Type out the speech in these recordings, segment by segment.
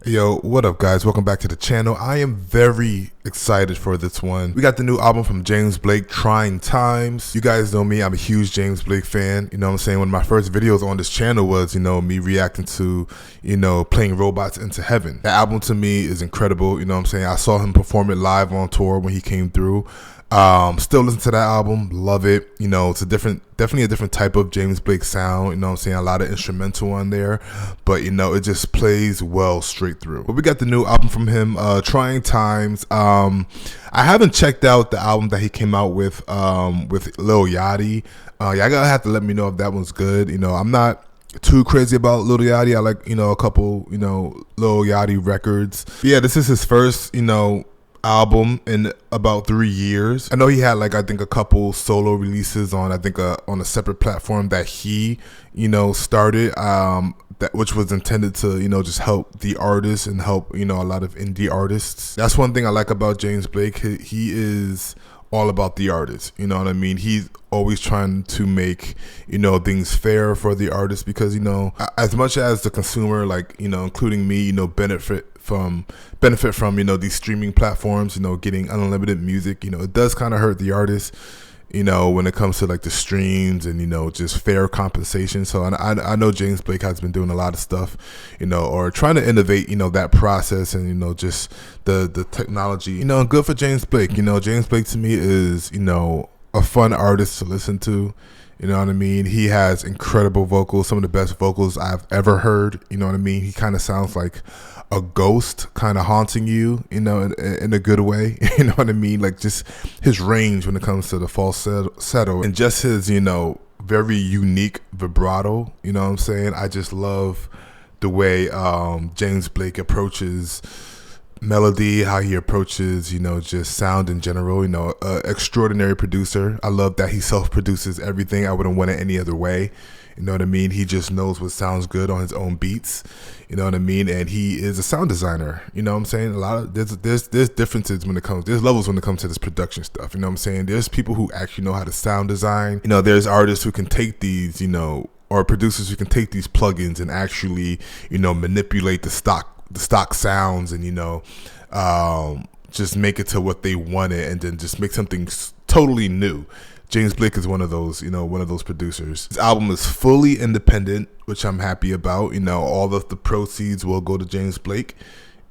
Yo, what up guys? Welcome back to the channel. I am very excited for this one. We got the new album from James Blake, Trying Times. You guys know me, I'm a huge James Blake fan. You know what I'm saying? One of my first videos on this channel was, me reacting to, Playing Robots into Heaven. That album to me is incredible. You know what I'm saying? I saw him perform it live on tour when he came through. Still listen to that album, love it. It's definitely a different type of James Blake sound. You know what I'm saying? A lot of instrumental on there, but it just plays well straight through. But we got the new album from him, Trying Times. I haven't checked out the album that he came out with Lil Yachty. Y'all gotta have to let me know if that one's good. I'm not too crazy about Lil Yachty. I like, a couple, Lil Yachty records. But yeah, this is his first, album in about 3 years. I know he had I think a couple solo releases on on a separate platform that he started, which was intended to just help the artists and help a lot of indie artists. That's one thing I like about James Blake. He is all about the artist, you know what I mean? He's always trying to make things fair for the artist, because as much as the consumer, including me, benefit from these streaming platforms, getting unlimited music, it does kind of hurt the artist, when it comes to the streams and just fair compensation. So I know James Blake has been doing a lot of stuff, or trying to innovate that process and just the technology, and good for James Blake. James Blake to me is a fun artist to listen to. You know what I mean? He has incredible vocals, some of the best vocals I've ever heard. You know what I mean? He kind of sounds like a ghost kind of haunting you, in a good way. You know what I mean? Just his range when it comes to the falsetto and just his, very unique vibrato. You know what I'm saying? I just love the way James Blake approaches melody, how he approaches just sound in general. Extraordinary producer. I love that he self-produces everything. I wouldn't want it any other way. You know what I mean? He just knows what sounds good on his own beats. You know what I mean? And he is a sound designer. You know what I'm saying? A lot of there's differences there's levels when it comes to this production stuff. You know what I'm saying? There's people who actually know how to sound design. There's artists who can take these, or producers who can take these plugins and actually, manipulate the stock sounds and just make it to what they wanted, and then just make something totally new. James Blake is one of those, one of those producers. This album is fully independent, which I'm happy about. All of the proceeds will go to James Blake.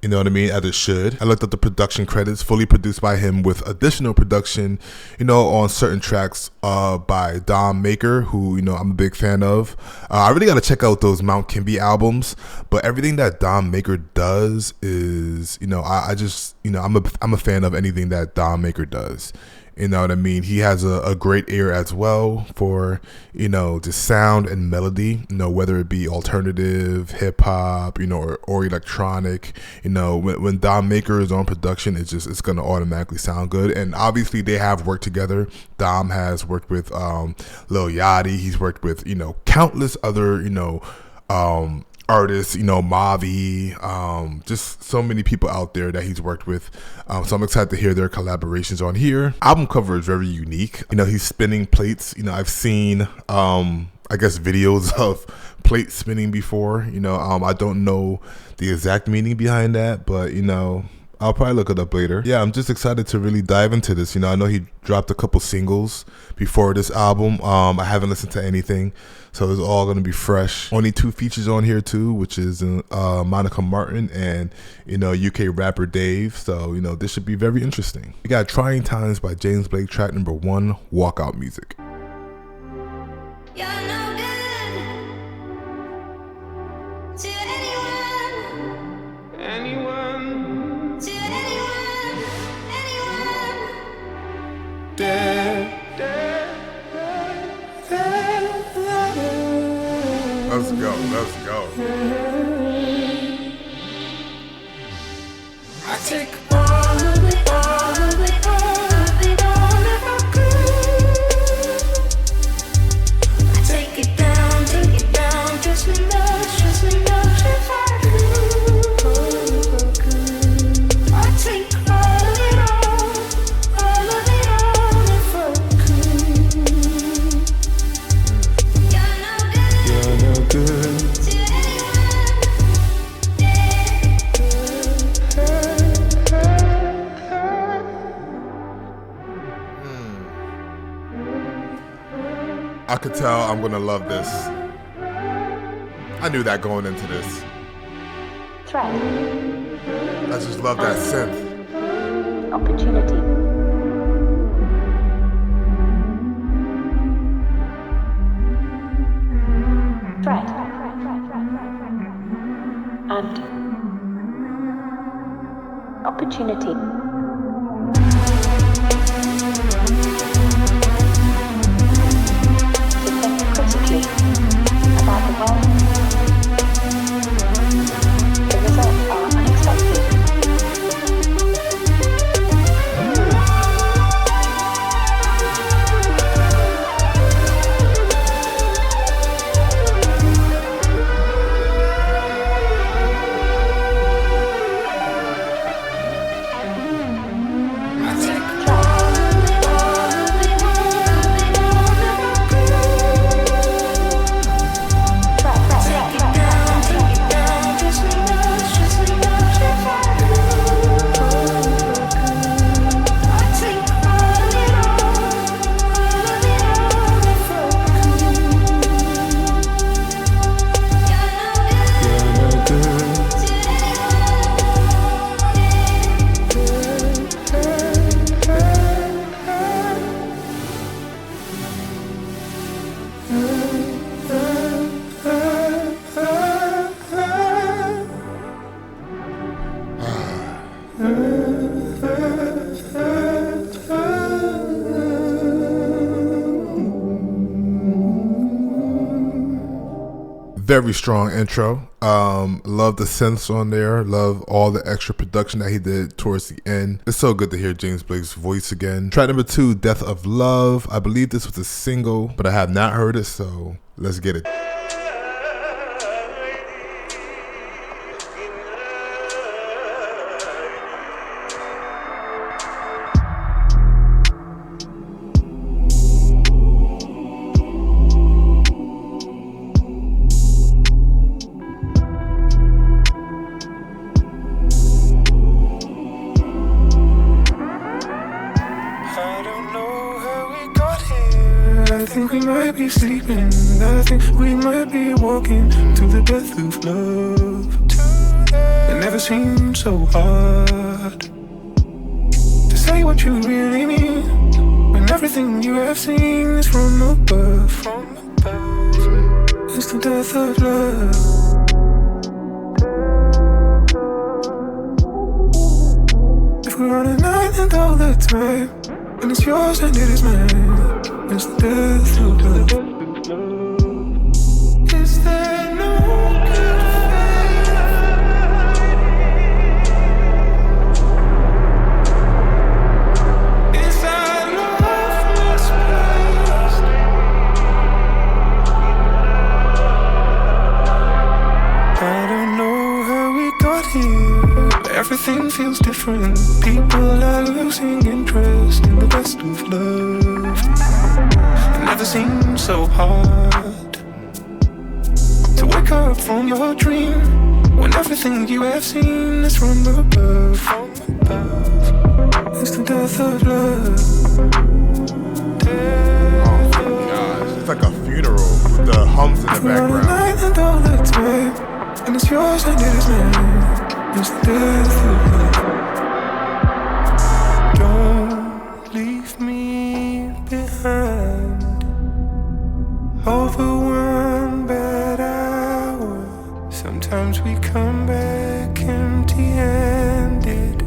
You know what I mean? As it should. I looked at the production credits, fully produced by him with additional production, on certain tracks by Dom Maker, who, I'm a big fan of. I really got to check out those Mount Kimby albums, but everything that Dom Maker does is, I just, I'm a fan of anything that Dom Maker does. You know what I mean? He has a great ear as well for, just sound and melody, whether it be alternative, hip hop, or electronic. When Dom Maker is on production, it's going to automatically sound good. And obviously they have worked together. Dom has worked with Lil Yachty. He's worked with, countless other, artists, Mavi, just so many people out there that he's worked with. So I'm excited to hear their collaborations on here. Album cover is very unique. He's spinning plates. I've seen, I guess, videos of plate spinning before. I don't know the exact meaning behind that, but, I'll probably look it up later. Yeah, I'm just excited to really dive into this. I know he dropped a couple singles before this album. I haven't listened to anything, so it's all going to be fresh. Only 2 features on here too, which is Monica Martin and, UK rapper Dave. So, this should be very interesting. We got Trying Times by James Blake, track number 1, Walkout Music. Let's go. I take all of it, all of it, all of it, all if I could. I take it down, just enough if I could. I take all of it, all if I could. You're no good. To anyone. I could tell I'm gonna love this. I knew that going into this. Threat. I just love that synth. Opportunity. Threat. And opportunity. To think critically about the world. The results are unexpected. Very strong intro. Love the synths on there. Love all the extra production that he did towards the end. It's so good to hear James Blake's voice again. Track number 2, Death of Love. I believe this was a single, but I have not heard it, so let's get it. I think we might be sleeping. I think we might be walking to the death of love. It never seemed so hard to say what you really mean when everything you have seen is from above. It's the death of love. If we're on an island all the time, and it's yours and it is mine, it's the death of love. Is there no good faith? Is our love misplaced? I don't know how we got here. Everything feels different. People are losing interest in the best of love. It never seemed so hard to wake up from your dream when everything you have seen is from above. It's the death of love. Oh my gosh, it's like a funeral with the hums in the We're on an background. island all the time, and it's yours and it is mine. It's the death of love. Don't leave me behind over one bad hour. Sometimes we come back empty-handed,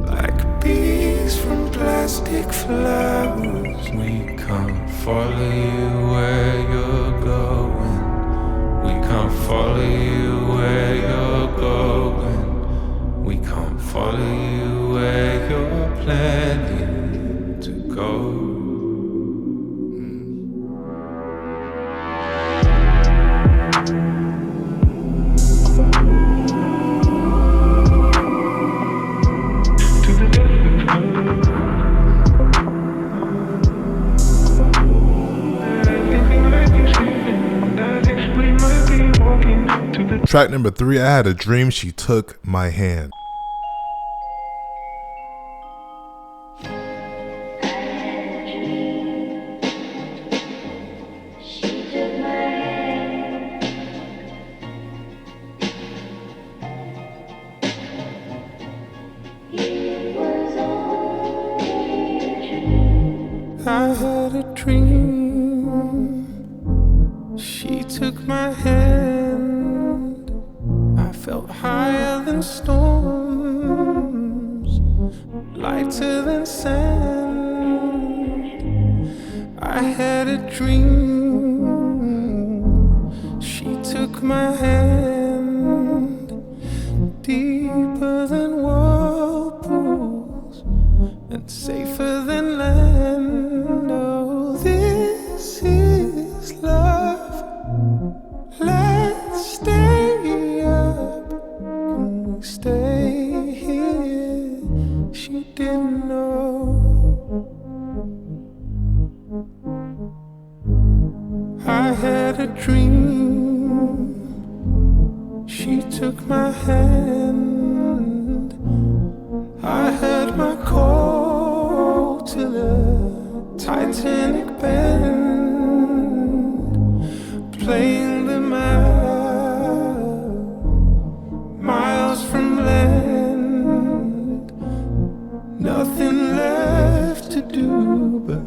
like bees from plastic flowers. We can't follow you where you're going. We can't follow you where you're going. We can't follow you where you're planning to go. Track number 3, I had a dream she took my hand. storms, lighter than sand. I had a dream. She took my hand, deeper than whirlpools and safer than land. Oh, this is love. Let's stay up. Can we stay here? She didn't know. I had a dream. She took my hand. I heard my call to the Titanic band, playing them out, miles from land. Nothing left to do but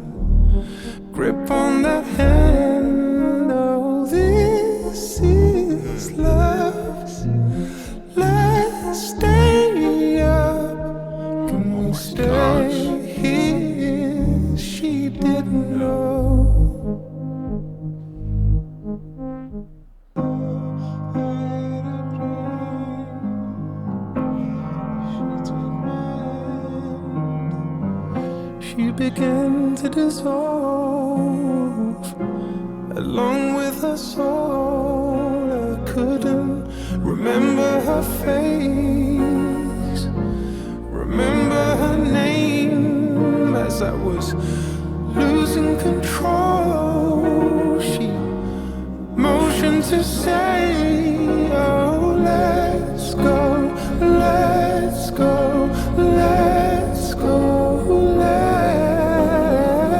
grip on that hand. Oh, this is love. Let's stay up. Can we stay here? She didn't know. She began to dissolve along with her soul. I couldn't remember her face, remember her name as I was losing control. She motioned to say, oh, let's go, let's go, let's go.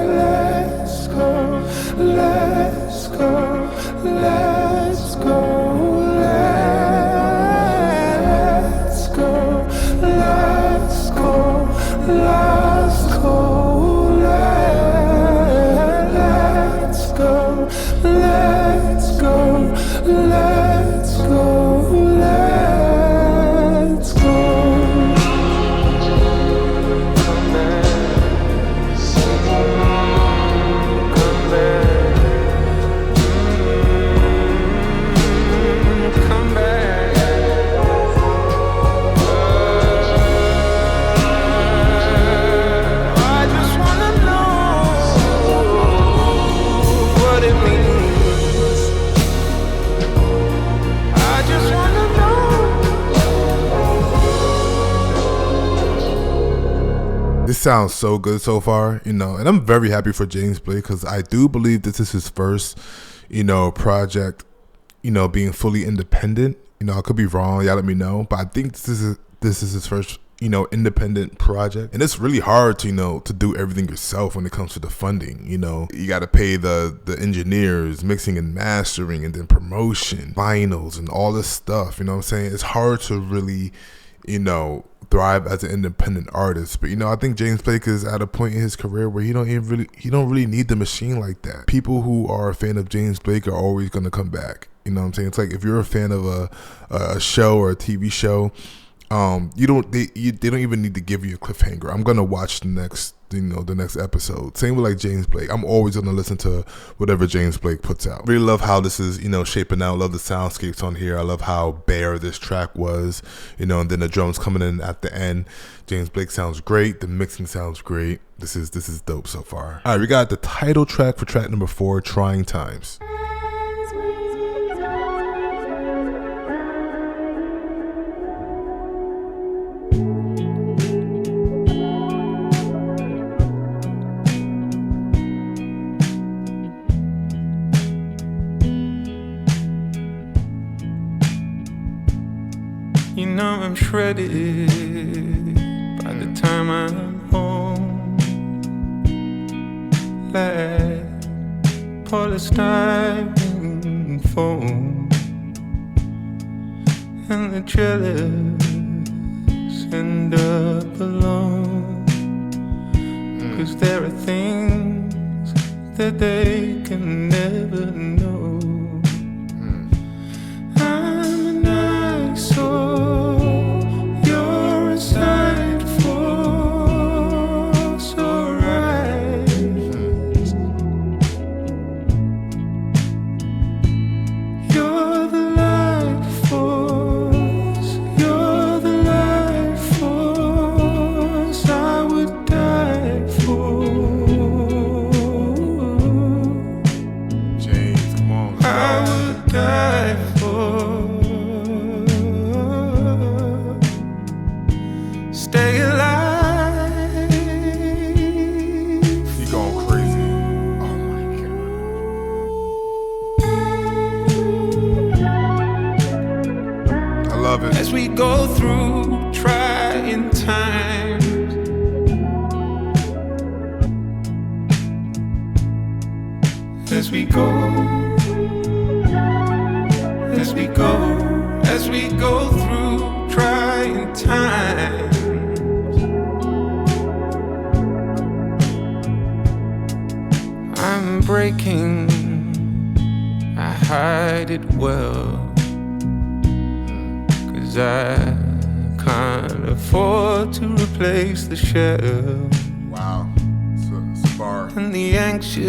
Let's go, let's go, let's go, let's go, let's go, let's go, let's go, let's go, let's go, let's go. This sounds so good so far, and I'm very happy for James Blake because I do believe this is his first, project, being fully independent. I could be wrong. Y'all let me know, but I think this is his first, independent project, and it's really hard to, to do everything yourself when it comes to the funding. You got to pay the engineers, mixing and mastering, and then promotion, vinyls, and all this stuff. You know what I'm saying? It's hard to really, thrive as an independent artist. But I think James Blake is at a point in his career where he don't really need the machine like that. People who are a fan of James Blake are always going to come back. You know what I'm saying? It's like if you're a fan of a show or a TV show, they don't even need to give you a cliffhanger. I'm gonna watch the next episode. Same with like James Blake. I'm always gonna listen to whatever James Blake puts out. Really love how this is shaping out. Love the soundscapes on here. I love how bare this track was, and then the drums coming in at the end. James Blake sounds great. The mixing sounds great. This is dope so far. All right, we got the title track for track number 4, Trying Times. I'm shredded by the time I'm home, like polystyrene foam, and the jealous end up alone, 'cause there are things that they can never know. I'm an eyesore stay alive. You going crazy. Oh my god. I love it. As we go through trying times, as we go, as we go, as we go through trying times. I'm breaking, I hide it well, 'cause I can't afford to replace the shell. Wow. It's a bar. And the anxious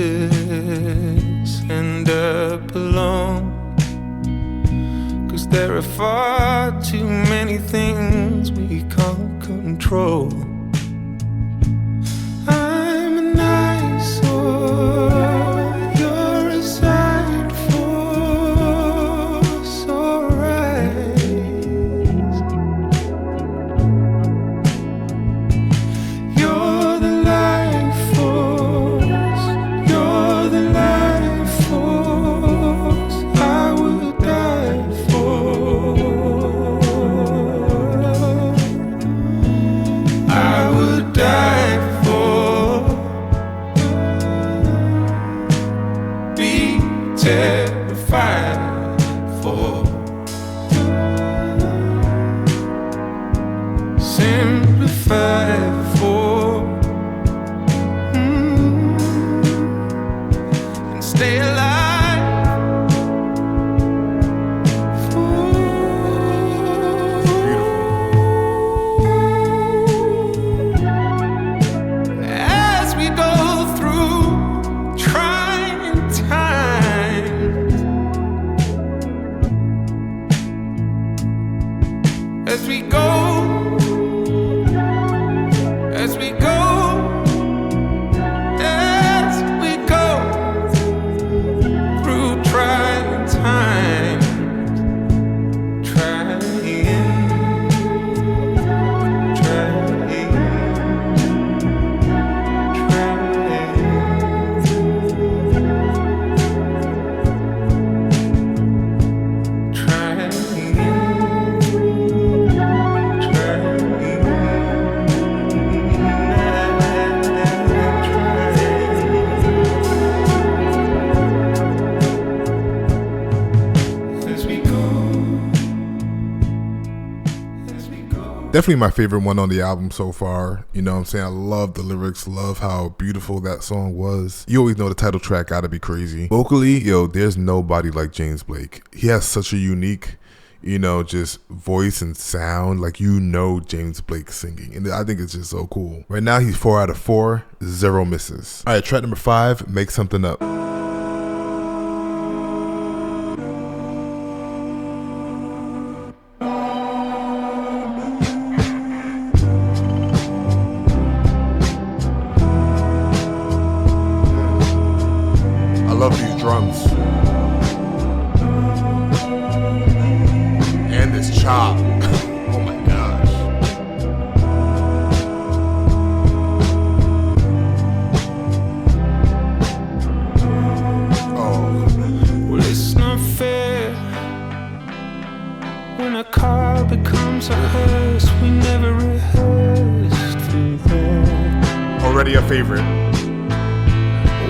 end up alone, 'cause there are far too many things we can't control. I'm an eyesore, you're a side force, alright. You're the life force, you're the life force I would die for. I would die for. Be terrified for. Simplify for. And stay alive for. As we go through trying times, as we go, as we go, as we go through trying times, trying. Definitely my favorite one on the album so far. You know what I'm saying? I love the lyrics, love how beautiful that song was. You always know the title track gotta be crazy. Vocally, yo, there's nobody like James Blake. He has such a unique, you know, just voice and sound. Like, you know, James Blake singing. And I think it's just so cool. Right now, he's 4 out of 4, 0 misses. All right, track number 5, Make Something Up. I love these drums. And this chop. Oh my gosh. Oh. Well, it's not fair when a car becomes a hearse. We never rehearsed for that. Already a favorite.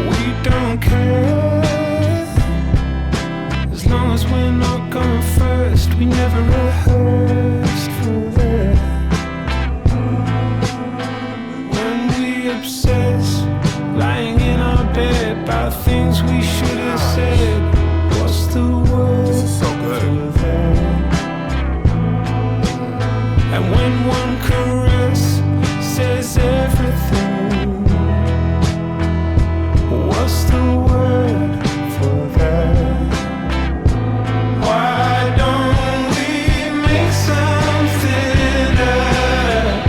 We don't care as long as we're not going first. We never rehearsed for that. When we obsess, lying in our bed about things we should have said. What's the word This is so good. for that? And when one caress says everything, what's the word for that? Why don't we make something up?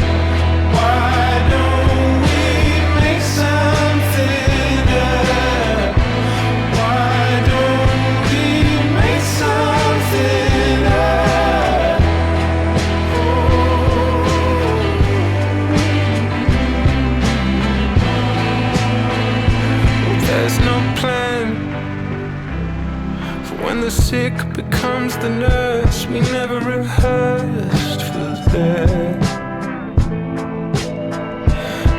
Why don't we make something up? Why don't we make something up? Oh. sick becomes the nurse. We never rehearsed for that.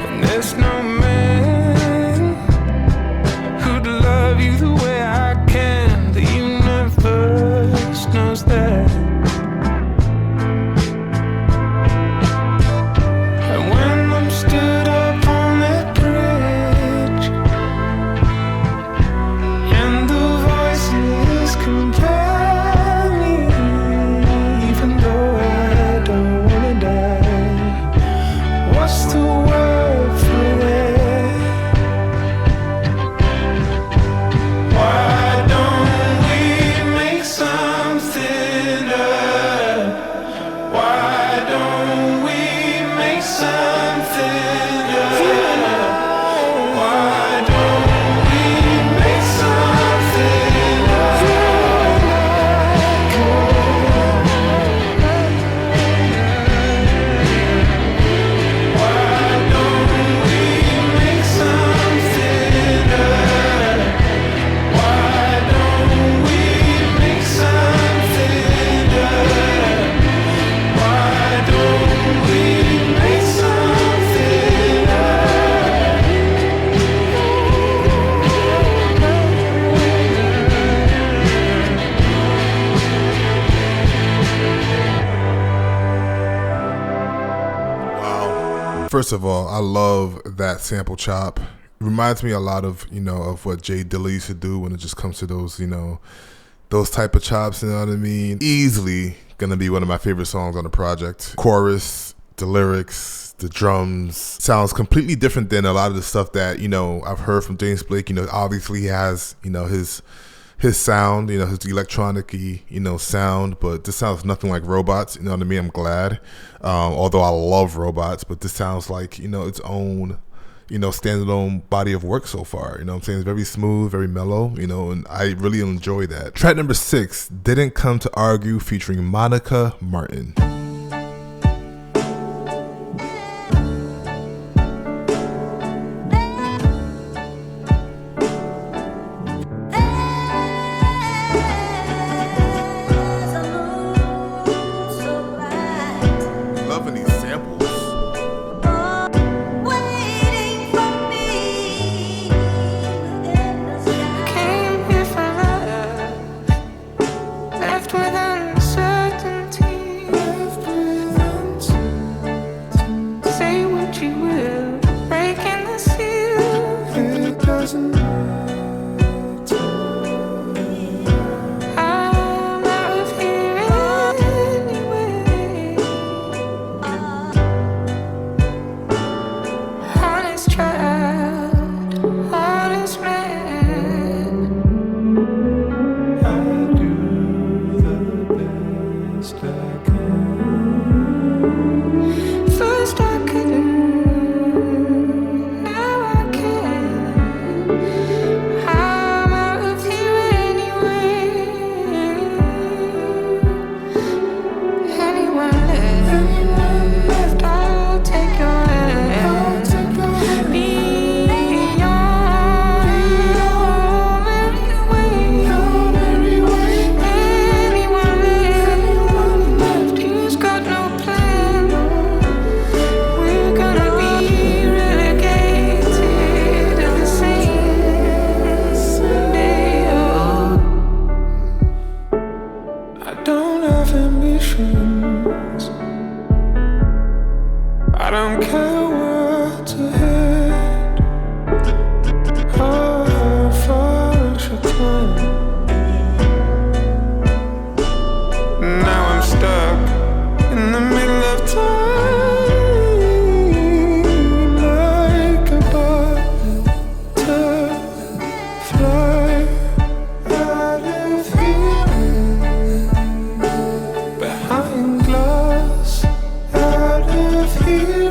And there's no man who'd love you the way I can. The universe knows that. And when I'm stood up on that bridge and the voices compare me, even though I don't wanna die, what's the word for that? Why don't we make something up? Why don't we make something up? Why don't we make something up? Why don't we make something up? Why don't we make something up? Why don't we make something Wow. First of all, I love that sample chop. It reminds me a lot of, of what Jay Dilla used to do when it just comes to those, those type of chops, you know what I mean? Easily gonna be one of my favorite songs on the project. Chorus, the lyrics, the drums, sounds completely different than a lot of the stuff that, I've heard from James Blake. Obviously he has, his sound, his electronic-y, sound, but this sounds nothing like Robots, you know what I mean? I'm glad. Although I love Robots, but this sounds like, its own, standalone body of work so far. You know what I'm saying? It's very smooth, very mellow, and I really enjoy that. Track number 6, Didn't Come to Argue, featuring Monica Martin. Loving these samples. came here for love, left with uncertainty. Say what you will, breaking the seal. It doesn't matter. I'm out of here anyway. Honest child, honest man. I do the best I can. First I couldn't, now I can. I'm out of here anyway. Anyone left, I'll take your hand. Be on your merry way. Anyone left who's got no plan? We're gonna be relegated to the same day. I don't have ambitions. I don't care what's ahead. How far I should climb. Now I'm stuck in the middle of time, like a butterfly out of here, behind glass, out of here.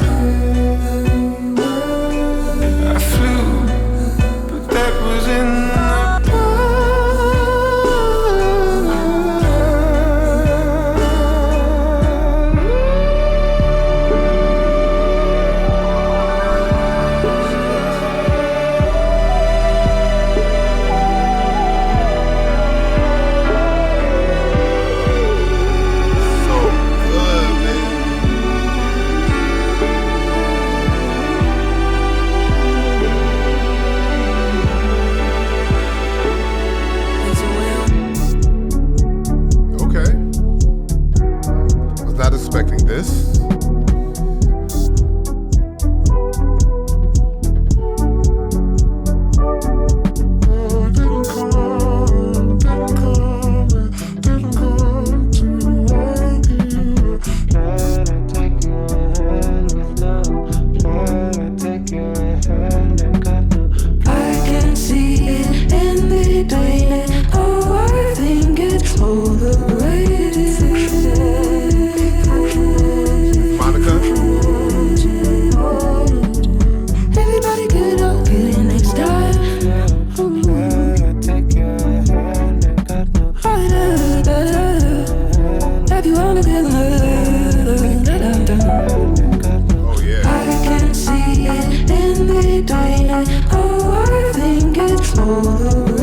Oh, I think it's all the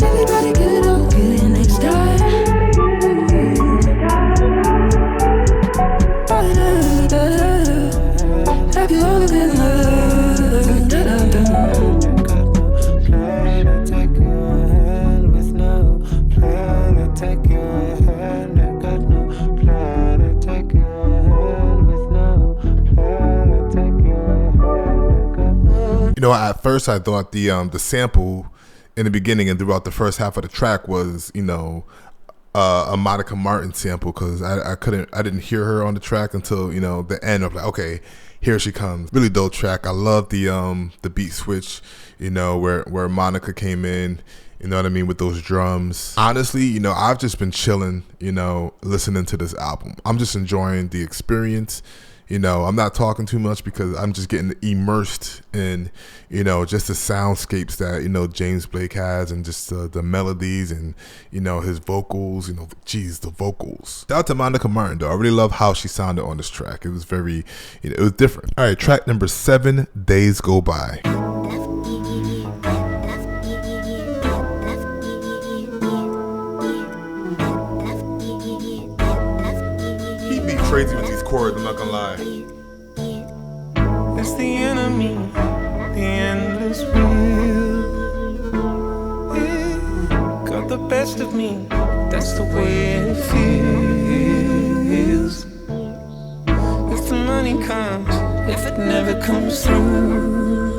Everybody get up, get in next time. Have you ever been loved? Plan to take your hand with no plan to take your hand. I got no plan to take your hand with no plan to take your hand. I got no. You know, at first I thought the sample in the beginning and throughout the first half of the track was, you know, a Monica Martin sample, because I didn't hear her on the track until, you know, the end of like, okay, here she comes. Really dope track. I love the beat switch, you know, where Monica came in, you know what I mean, with those drums. Honestly, you know, I've just been chilling, you know, listening to this album. I'm just enjoying the experience. You know, I'm not talking too much because I'm just getting immersed in, you know, just the soundscapes that, you know, James Blake has, and just the melodies and, you know, his vocals, you know, geez, the vocals. Shout out to Monica Martin, though. I really love how she sounded on this track. It was very, you know, it was different. All right, track number 7, Days Go By. He be crazy with these chords, I'm not gonna lie. It's the enemy, the endless wheel. It got the best of me, that's the way it feels. If the money comes, if it never comes through,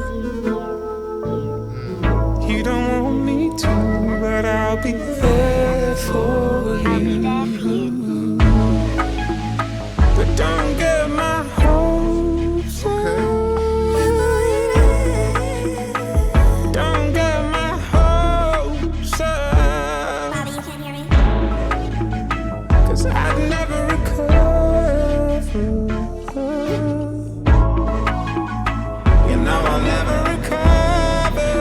you don't want me to, but I'll be there for you. But don't get my hopes up. Don't get my hopes up. 'Cause I'd never recover. You know I'll never recover.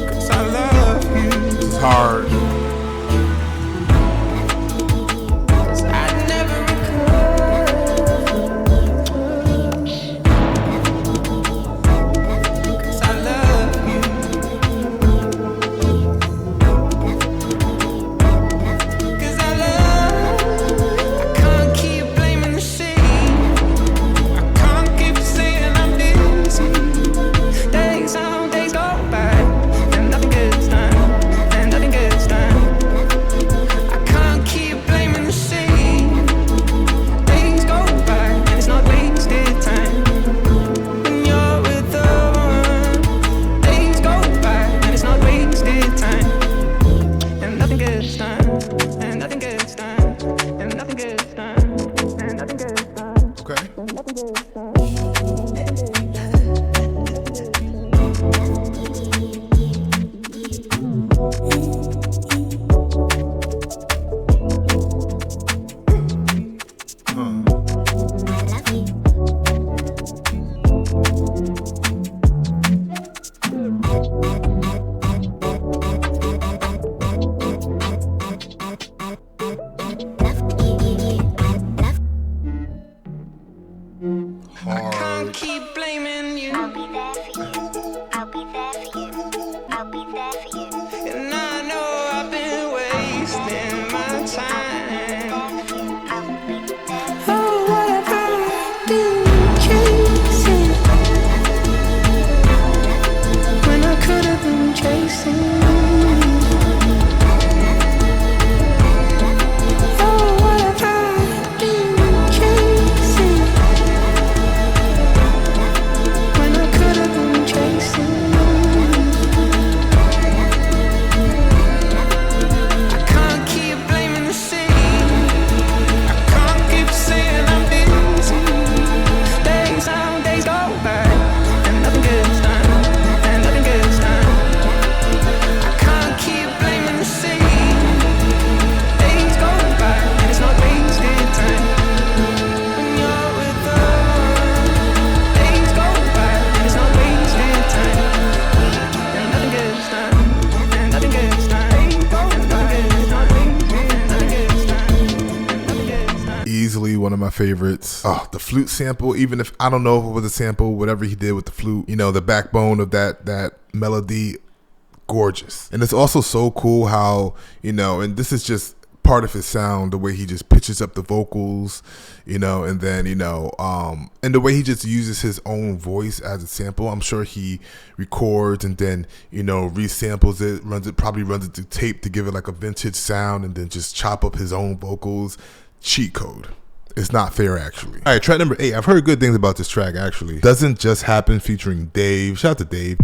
'Cause I love you. This is hard. of my favorites. Oh, the flute sample, even if I don't know if it was a sample, whatever he did with the flute, you know, the backbone of that melody, gorgeous. And it's also so cool how, you know, and this is just part of his sound, the way he just pitches up the vocals, you know, and then, you know, and the way he just uses his own voice as a sample. I'm sure he records and then, you know, resamples it, probably runs it through tape to give it like a vintage sound, and then just chop up his own vocals. Cheat code. It's not fair, actually. All right, track number 8. I've heard good things about this track, actually. Doesn't Just Happen featuring Dave. Shout out to Dave.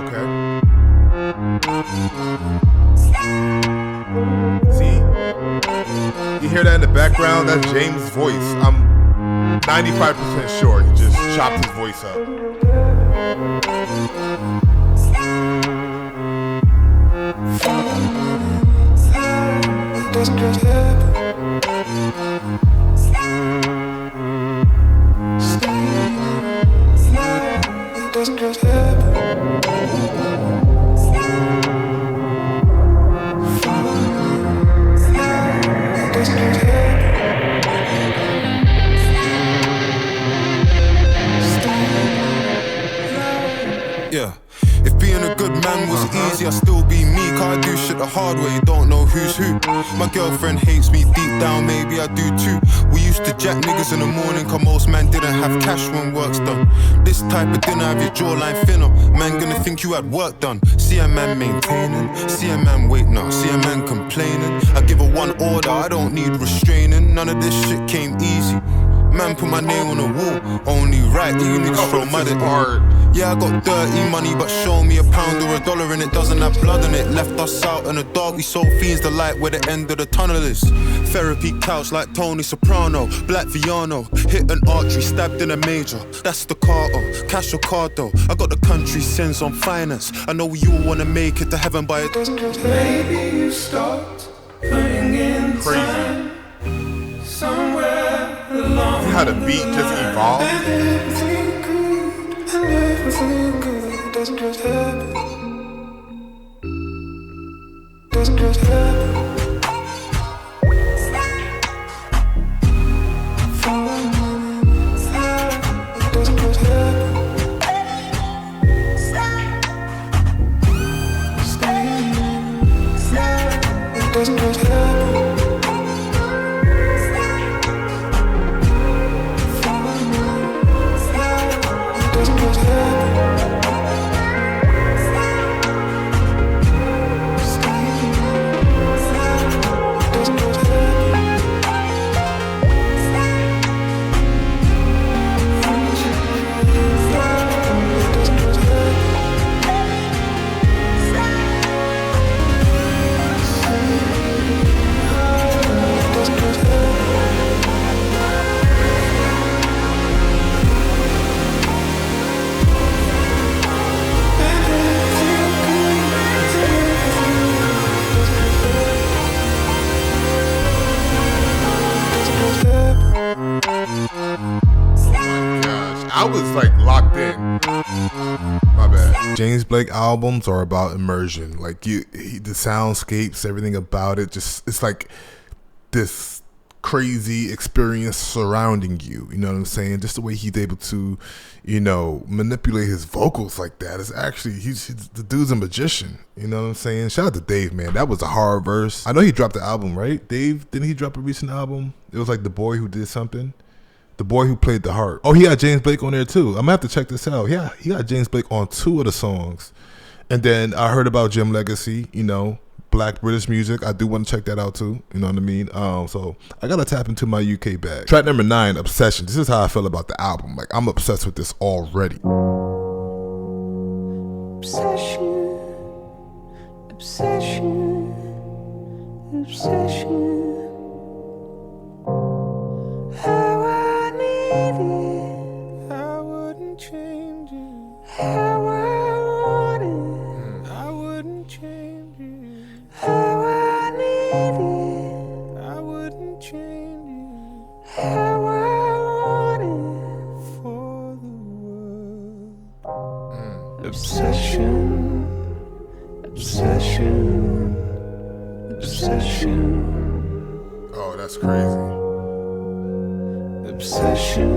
Okay. See? You hear that in the background? That's James' voice. I'm 95% sure he just chopped his voice up. Doesn't just happen. It doesn't just happen. It doesn't just happen. Yeah. If being a good man was easy, I'd still be me. Cause I do shit the hard way, don't know who's who. My girlfriend hates me deep down, maybe I do too. We used to jack niggas in the morning, cause most man didn't have cash when work's done. This type of dinner have your jawline thinner. Man gonna think you had work done. See a man maintaining, see a man waiting up, see a man complaining. I give her one order, I don't need restraining. None of this shit came easy. Man put my name on the wall, only right, you niggas throw mud at it. Yeah, I got dirty money, but show me £1 or $1 and it doesn't have blood in it. Left us out in the dark, we sold fiends the light where the end of the tunnel is. Therapy couch like Tony Soprano, Black Viano, hit an artery, stabbed in a major. That's the Carter, cash or cardo. I got the country sins on finance. I know we all wanna make it to heaven, but it doesn't just. Maybe you stopped playing in time somewhere along. See how the beat just evolved? Everything good doesn't just happen. Doesn't just happen. Doesn't just happen. Doesn't just happen. Doesn't just happen. Doesn't just I was like locked in. My bad. James Blake albums are about immersion. Like the soundscapes, everything about it, just it's like this crazy experience surrounding you. You know what I'm saying? Just the way he's able to, you know, manipulate his vocals like that. It's actually he's the dude's a magician. You know what I'm saying? Shout out to Dave, man. That was a hard verse. I know he dropped the album, right? Dave, didn't he drop a recent album? It was like The Boy Who Did Something. The Boy Who Played the Harp. Oh, he got James Blake on there too. I'm gonna have to check this out. Yeah, he got James Blake on 2 of the songs. And then I heard about Jim Legacy, you know, Black British music. I do want to check that out too. You know what I mean? So I gotta tap into my UK bag. Track number 9, Obsession. This is how I feel about the album. Like I'm obsessed with this already. Obsession, obsession, obsession. How I need it, I wouldn't change it. how I want it, I wouldn't change it. how I need it, I wouldn't change it how I want it. for the world. Obsession, obsession, obsession. That's crazy. Obsession,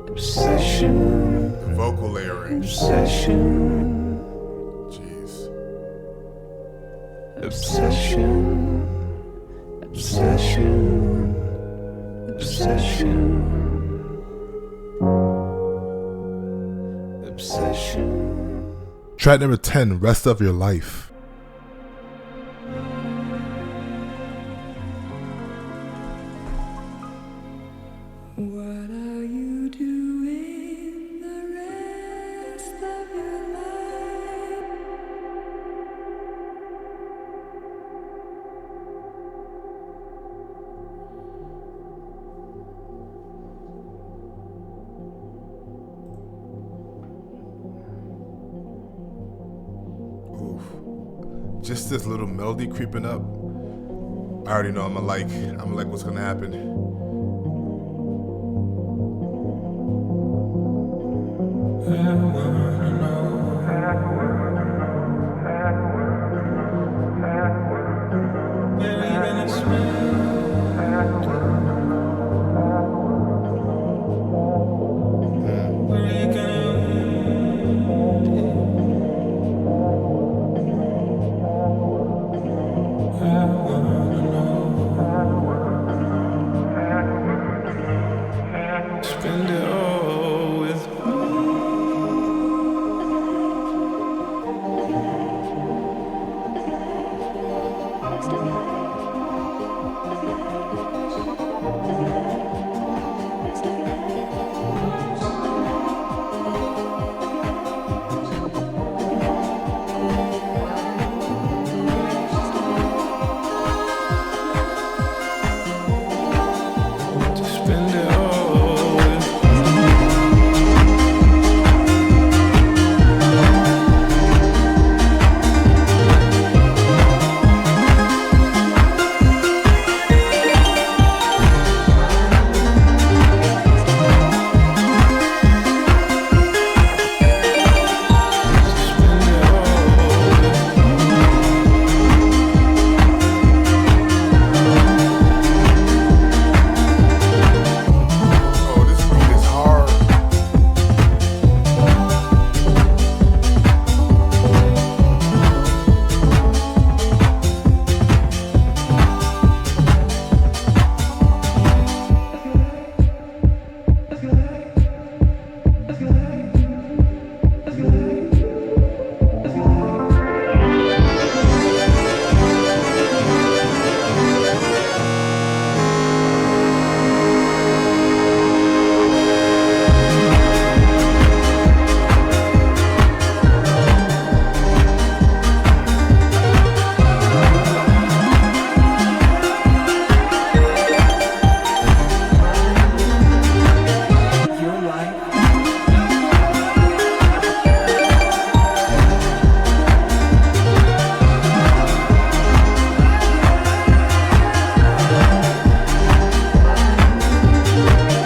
obsession, The vocal layering. obsession, Jeez. obsession, obsession, obsession, obsession. Track number 10, Rest of Your Life. What are you doing the rest of your life? Oof. Just this little melody creeping up. I already know I'm gonna like what's gonna happen. Spend it all with spend it all with spend it all with Oh, this beat is hard.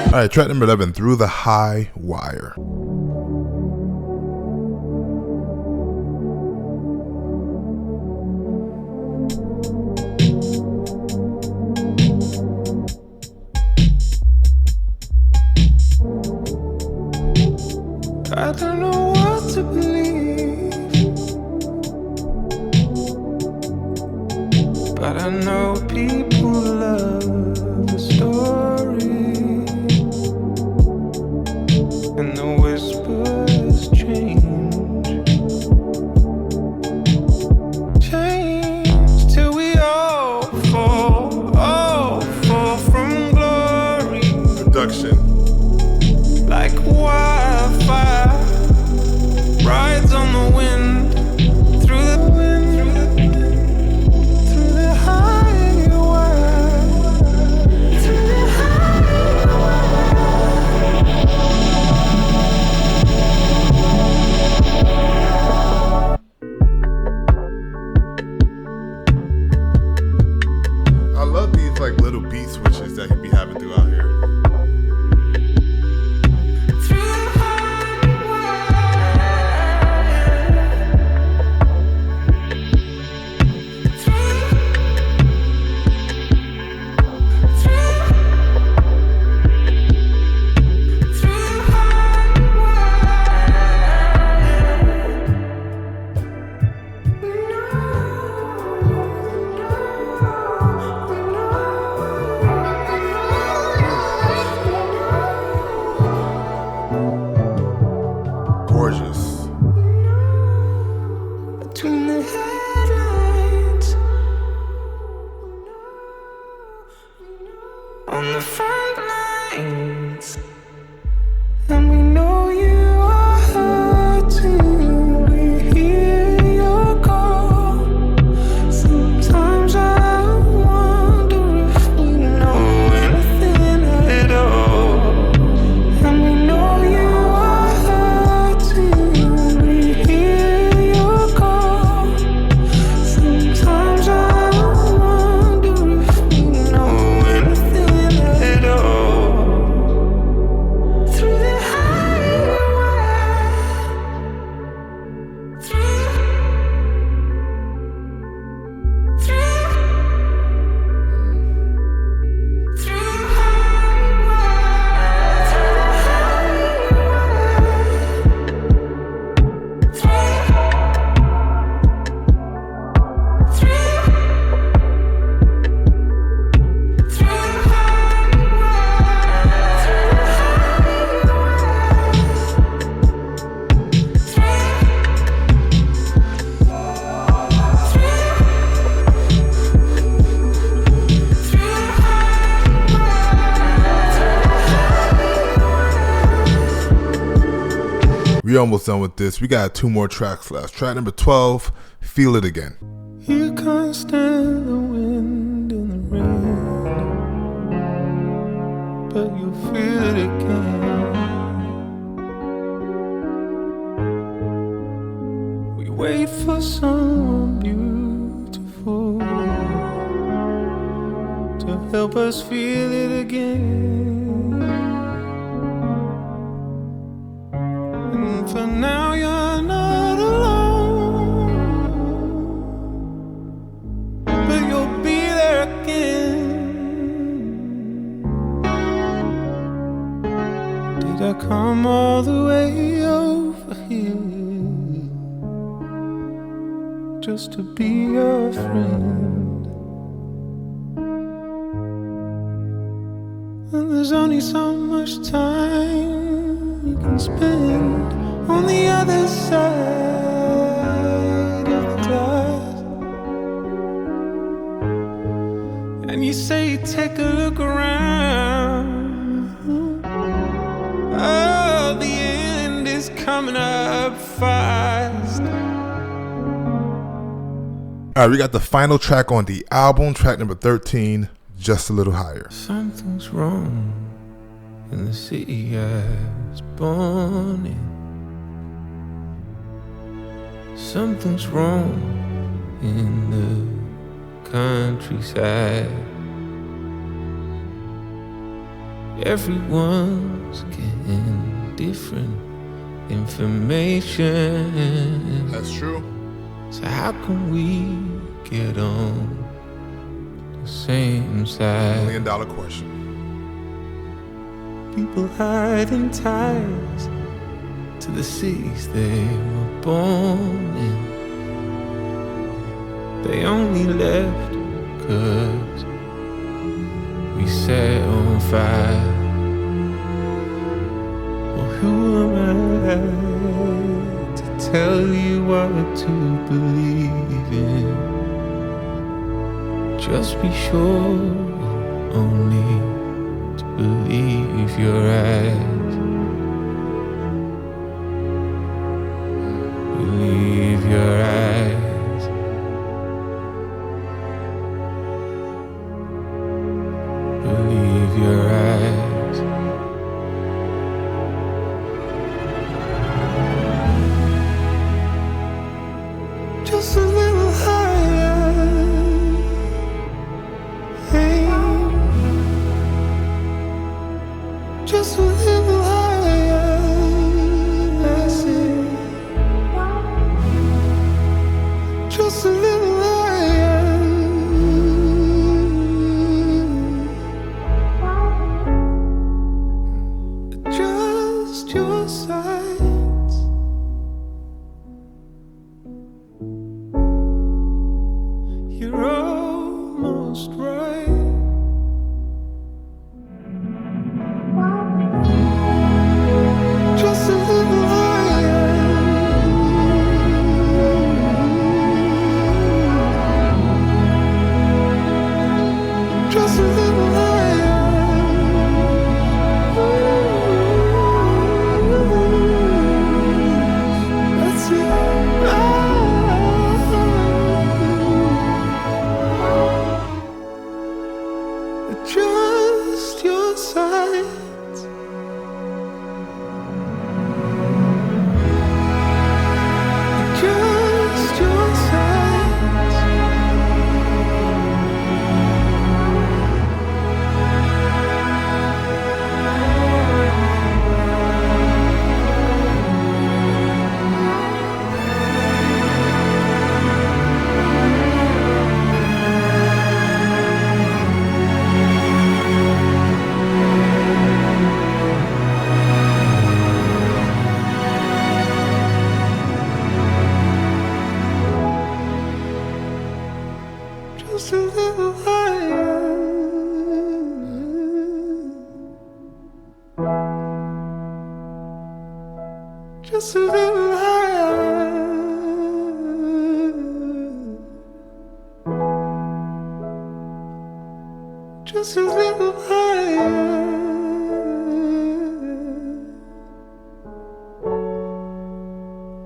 All right, track number 11, Through the High Wire. I don't know what to believe, but I know people love the story, and the whispers change till we all fall from glory, Production. like wildfire rides on the wind, through the high wire, through the high wire. Gorgeous. Between the headlights, on the front lines, and we know you are hurting. We hear your call. Sometimes I wonder if we know anything at all. And we know you are hurting. We hear your call. Sometimes I wonder if we know anything at all. Through the highway, through We almost done with this. We got 2 more tracks left. Track number 12, Feel It Again. you can't stand the wind and the rain, but you'll feel it again. We wait for someone beautiful to help us feel it again. And for now you're not alone, but you'll be there again. Did I come all the way over here just to be your friend? And there's only so much time you can spend on the other side of the glass. And you say, take a look around. Oh, the end is coming up fast. All right, we got the final track on the album, track number 13, Just a Little Higher. Something's wrong in the city I was born in. Something's wrong in the countryside. Everyone's getting different information. That's true. So how can we get on the same side? $1 million question. People hiding ties to the cities they were born in. They only left 'cause we set on fire. Well, who am I to tell you what to believe in? Just be sure only to believe your eyes. Believe your eyes. Believe your eyes. Just a little higher. Hey. Just a little just a little higher. Just a little higher.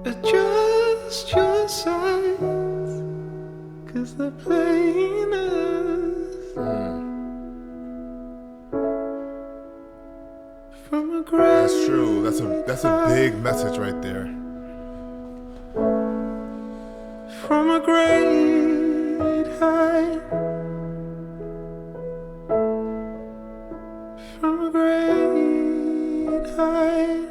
Adjust your sides, 'cause they're playing us from a great That's true. That's a big message right there. from a great height. From a great height.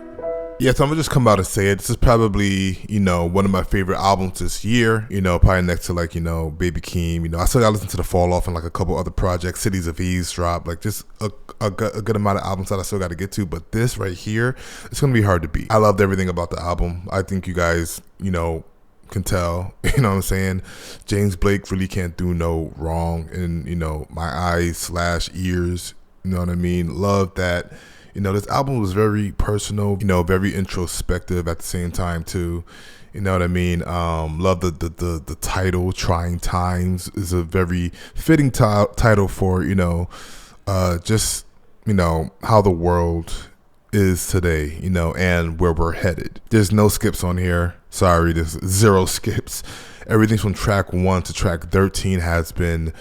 Yeah, so I'm gonna just come out and say it. This is probably, you know, one of my favorite albums this year. You know, probably next to like, you know, Baby Keem. You know, I still gotta listen to The Fall Off and like a couple other projects. Cities of Ease drop. Like just a good amount of albums that I still gotta get to. But this right here, it's gonna be hard to beat. I loved everything about the album. I think you guys, you know, can tell. You know what I'm saying? James Blake really can't do no wrong in, you know, my eyes / ears. You know what I mean? Love that. You know, this album was very personal, you know, very introspective at the same time too. You know what I mean? Love the title, Trying Times, is a very fitting title for, you know, just, you know, how the world is today, you know, and where we're headed. There's no skips on here. Sorry, there's 0 skips. Everything from track 1 to track 13 has been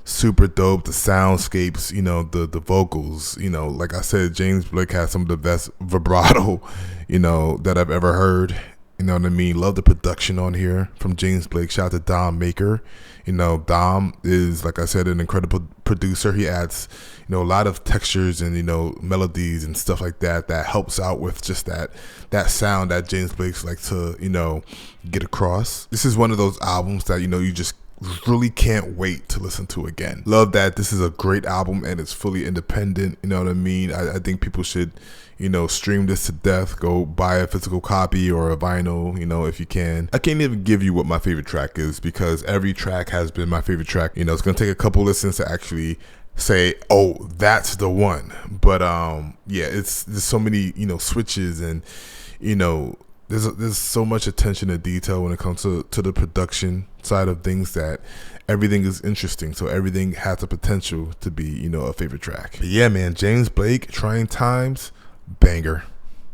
super dope. The soundscapes, you know, the vocals, you know, like I said, James Blake has some of the best vibrato, you know, that I've ever heard. You know what I mean? Love the production on here from James Blake. Shout out to Dom Maker. You know, Dom is, like I said, an incredible producer. He adds, you know, a lot of textures and, you know, melodies and stuff like that that helps out with just that sound that James Blake's like to, you know, get across. This is one of those albums that, you know, you just really can't wait to listen to again. Love that this is a great album and it's fully independent. You know what I mean? I think people should, you know, stream this to death. Go buy a physical copy or a vinyl, you know, if you can. I can't even give you what my favorite track is because every track has been my favorite track. You know, it's gonna take a couple listens to actually say, oh, that's the one. But yeah, there's so many, you know, switches and, you know, there's so much attention to detail when it comes to the production side of things that everything is interesting. So everything has the potential to be, you know, a favorite track. But yeah, man, James Blake, Trying Times, banger.